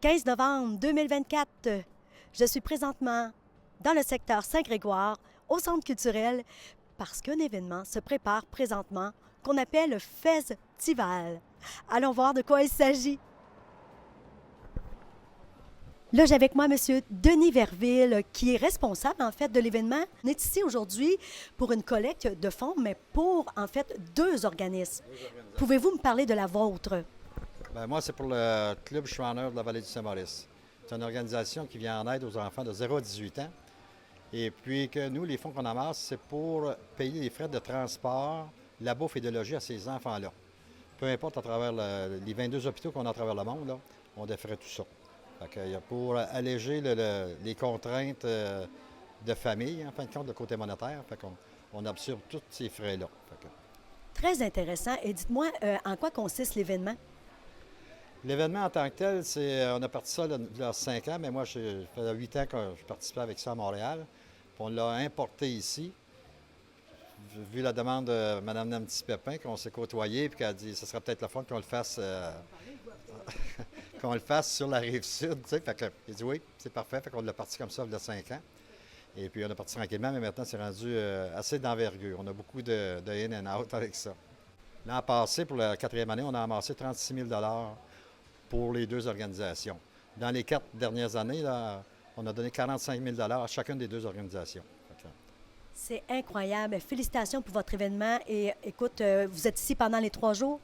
15 novembre 2024. Je suis présentement dans le secteur Saint-Grégoire, au Centre culturel, parce qu'un événement se prépare présentement qu'on appelle le Festival. Allons voir de quoi il s'agit. Là, j'ai avec moi M. Denis Verville, qui est responsable, en fait, de l'événement. On est ici aujourd'hui pour une collecte de fonds, mais pour, en fait, deux organismes. Pouvez-vous me parler de la vôtre? Bien, moi, c'est pour le Club Schwanner de la Vallée du Saint-Maurice. C'est une organisation qui vient en aide aux enfants de 0 à 18 ans. Et puis que nous, les fonds qu'on amasse, c'est pour payer les frais de transport, la bouffe et de logis à ces enfants-là. Peu importe à travers les 22 hôpitaux qu'on a à travers le monde, là, on défrait tout ça. Fait que, pour alléger les contraintes de famille, en fin de compte, de côté monétaire, fait qu'on on absorbe tous ces frais-là. Fait que, Très intéressant. Et dites-moi, en quoi consiste l'événement? l'événement en tant que tel, on a parti ça il y a 5 ans, mais moi, ça fait 8 ans que je participais avec ça à Montréal. Puis on l'a importé ici. Vu la demande de Mme Nancy Pépin, qu'on s'est côtoyé, puis qu'elle a dit que ce serait peut-être le fun qu'on le fasse, qu'on le fasse sur la rive sud. Tu sais. Fait que, il dit oui, c'est parfait. Fait qu'on l'a parti comme ça il y a 5 ans. Et puis on a parti tranquillement, mais maintenant, c'est rendu assez d'envergure. On a beaucoup de in and out avec ça. L'an passé, pour la 4e année, on a amassé 36 000 pour les deux organisations. Dans les 4 dernières années, là, on a donné 45 000 à chacune des deux organisations. C'est incroyable. Félicitations pour votre événement. Et écoute, vous êtes ici pendant les 3 jours?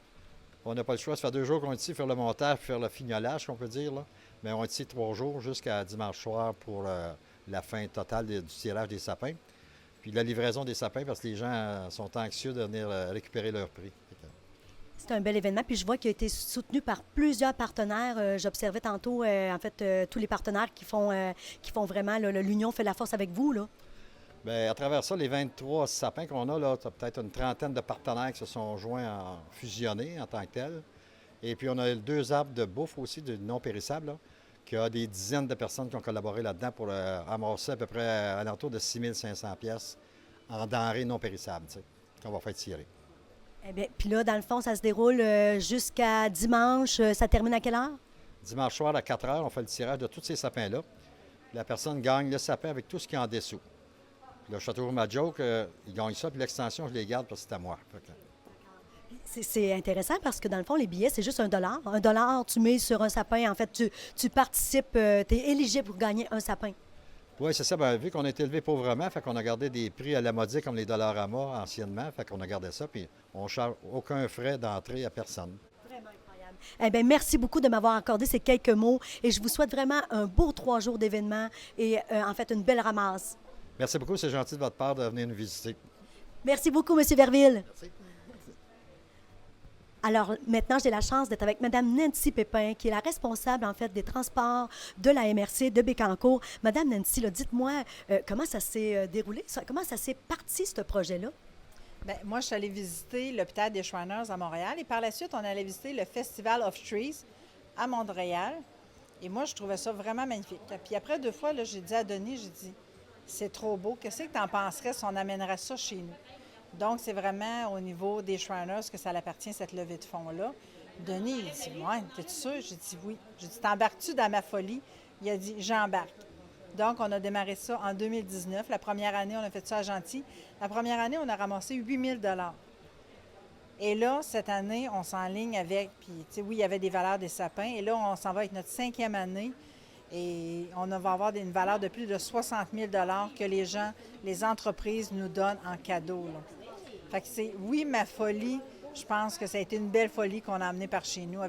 On n'a pas le choix. Ça fait 2 jours qu'on est ici, faire le montage, faire le fignolage, qu'on peut dire. Là. Mais on est ici 3 jours jusqu'à dimanche soir pour la fin totale du tirage des sapins. Puis la livraison des sapins parce que les gens sont anxieux de venir récupérer leur prix. C'est un bel événement. Puis je vois qu'il a été soutenu par plusieurs partenaires. J'observais tantôt, tous les partenaires qui font vraiment, là, l'union fait la force avec vous, là. Bien, à travers ça, les 23 sapins qu'on a, là, tu as peut-être une trentaine de partenaires qui se sont joints, fusionnés en tant que tels. Et puis, on a 2 arbres de bouffe aussi, de non périssables, là, qui a des dizaines de personnes qui ont collaboré là-dedans pour amasser à peu près à l'entour de 6 500 pièces en denrées non périssables, tu sais, qu'on va faire tirer. Eh bien, puis là, dans le fond, ça se déroule jusqu'à dimanche. Ça termine à quelle heure? Dimanche soir à 4 heures, on fait le tirage de tous ces sapins-là. La personne gagne le sapin avec tout ce qui est en dessous. Le Château ma joke, ils gagnent ça, puis l'extension, je les garde parce que c'est à moi. C'est intéressant parce que dans le fond, les billets, c'est juste $1. $1, tu mets sur un sapin. En fait, tu participes, tu es éligible pour gagner un sapin. Oui, c'est ça. Bien, vu qu'on est élevé pauvrement, fait qu'on a gardé des prix à la modique comme les Dollarama anciennement, fait qu'on a gardé ça, puis on ne charge aucun frais d'entrée à personne. Vraiment incroyable. Eh bien, merci beaucoup de m'avoir accordé ces quelques mots et je vous souhaite vraiment un beau 3 jours d'événement et en fait une belle ramasse. Merci beaucoup, c'est gentil de votre part de venir nous visiter. Merci beaucoup, M. Verville. Merci. Alors maintenant, j'ai la chance d'être avec Mme Nancy Pépin, qui est la responsable en fait des transports de la MRC de Bécancour. Mme Nancy, là, dites-moi comment ça s'est déroulé, comment ça s'est parti ce projet-là? Bien, moi, je suis allée visiter l'hôpital des Shriners à Montréal et par la suite, on allait visiter le Festival of Trees à Montréal. Et moi, je trouvais ça vraiment magnifique. Puis après 2 fois, là, j'ai dit à Denis, j'ai dit, c'est trop beau. Qu'est-ce que tu en penserais si on amènerait ça chez nous? Donc, c'est vraiment au niveau des Shriners que ça appartient, cette levée de fonds-là. Denis, il dit, ouais, t'es-tu sûr? J'ai dit oui. J'ai dit, t'embarques-tu dans ma folie? Il a dit, j'embarque. Donc, on a démarré ça en 2019. La première année, on a fait ça à Gentil. La première année, on a ramassé 8 000 $. Et là, cette année, on s'enligne avec, puis, tu sais, oui, il y avait des valeurs des sapins. Et là, on s'en va avec notre 5e année. Et on va avoir une valeur de plus de 60 000 $ que les gens, les entreprises nous donnent en cadeau, là. Fait que c'est, oui, ma folie, je pense que ça a été une belle folie qu'on a amenée par chez nous.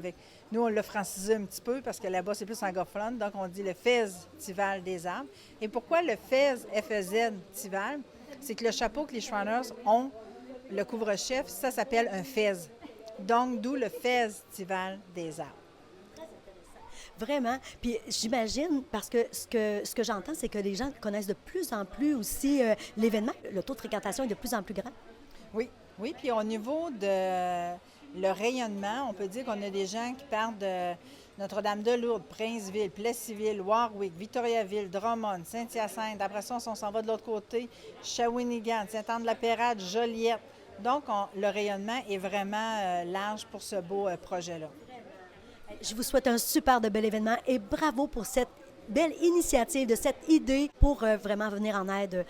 Nous, on l'a francisé un petit peu parce que là-bas, c'est plus anglophone. Donc, on dit le Festival des arbres. Et pourquoi le Festival? C'est que le chapeau que les Shriners ont, le couvre-chef, ça s'appelle un fez. Donc, d'où le Festival des arbres. Vraiment. Puis j'imagine, parce que ce que j'entends, c'est que les gens connaissent de plus en plus aussi l'événement. Le taux de fréquentation est de plus en plus grand. Oui, oui. Puis au niveau de le rayonnement, on peut dire qu'on a des gens qui partent de Notre-Dame-de-Lourdes, Princeville, Plessisville, Warwick, Victoriaville, Drummond, Saint-Hyacinthe. Après ça, on s'en va de l'autre côté, Shawinigan, Saint-Anne-de-la-Pérade, Joliette. Donc, le rayonnement est vraiment large pour ce beau projet-là. Je vous souhaite un super de bel événement et bravo pour cette belle initiative, de cette idée pour vraiment venir en aide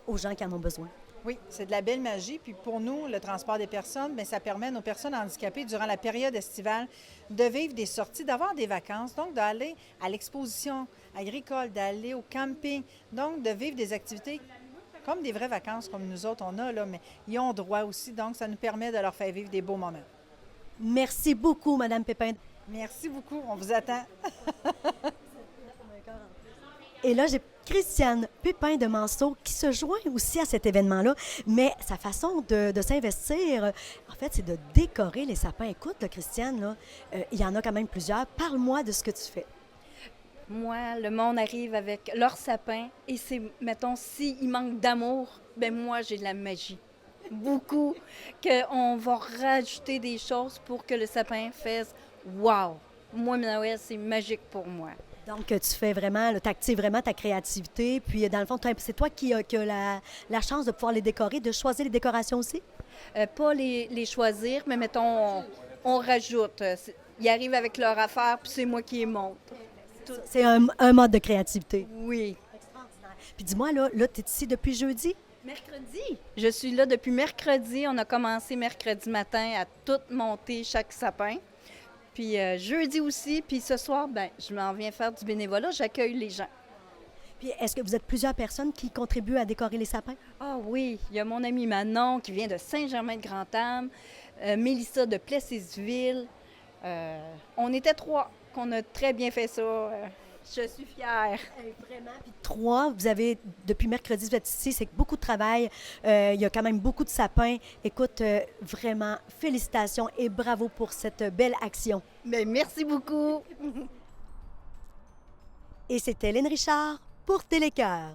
aux gens qui en ont besoin. Oui, c'est de la belle magie. Puis pour nous, le transport des personnes, bien, ça permet à nos personnes handicapées, durant la période estivale, de vivre des sorties, d'avoir des vacances, donc d'aller à l'exposition agricole, d'aller au camping, donc de vivre des activités comme des vraies vacances comme nous autres on a, là, mais ils ont droit aussi, donc ça nous permet de leur faire vivre des beaux moments. Merci beaucoup, Madame Pépin. Merci beaucoup, on vous attend. Et là, j'ai Christiane Pépin de Manceau qui se joint aussi à cet événement-là, mais sa façon de s'investir, en fait, c'est de décorer les sapins. Écoute, là, Christiane, là, il y en a quand même plusieurs. Parle-moi de ce que tu fais. Moi, le monde arrive avec leur sapin et c'est, mettons, s'il manque d'amour, ben moi, j'ai de la magie. Beaucoup, qu'on va rajouter des choses pour que le sapin fasse « wow ». Moi, Noël, c'est magique pour moi. Donc, tu fais vraiment, tu actives vraiment ta créativité. Puis, dans le fond, c'est toi qui as la chance de pouvoir les décorer, de choisir les décorations aussi? Pas les choisir, mais mettons, on rajoute. Ils arrivent avec leur affaire, puis c'est moi qui les montre. C'est un mode de créativité. Oui. Extraordinaire. Puis dis-moi, là tu es ici depuis jeudi? Mercredi. Je suis là depuis mercredi. On a commencé mercredi matin à tout monter chaque sapin. Puis jeudi aussi. Puis ce soir, ben, je m'en viens faire du bénévolat. J'accueille les gens. Puis est-ce que vous êtes plusieurs personnes qui contribuent à décorer les sapins? Ah oui, il y a mon amie Manon qui vient de Saint-Germain-de-Grand-Anne, Mélissa de Plessisville. On était 3 qu'on a très bien fait ça. Je suis fière. Vraiment. Puis 3, vous avez, depuis mercredi, vous êtes ici, c'est beaucoup de travail. Il y a quand même beaucoup de sapins. Écoute, vraiment, félicitations et bravo pour cette belle action. Bien, merci beaucoup. Et c'était Hélène Richard pour Télécœur.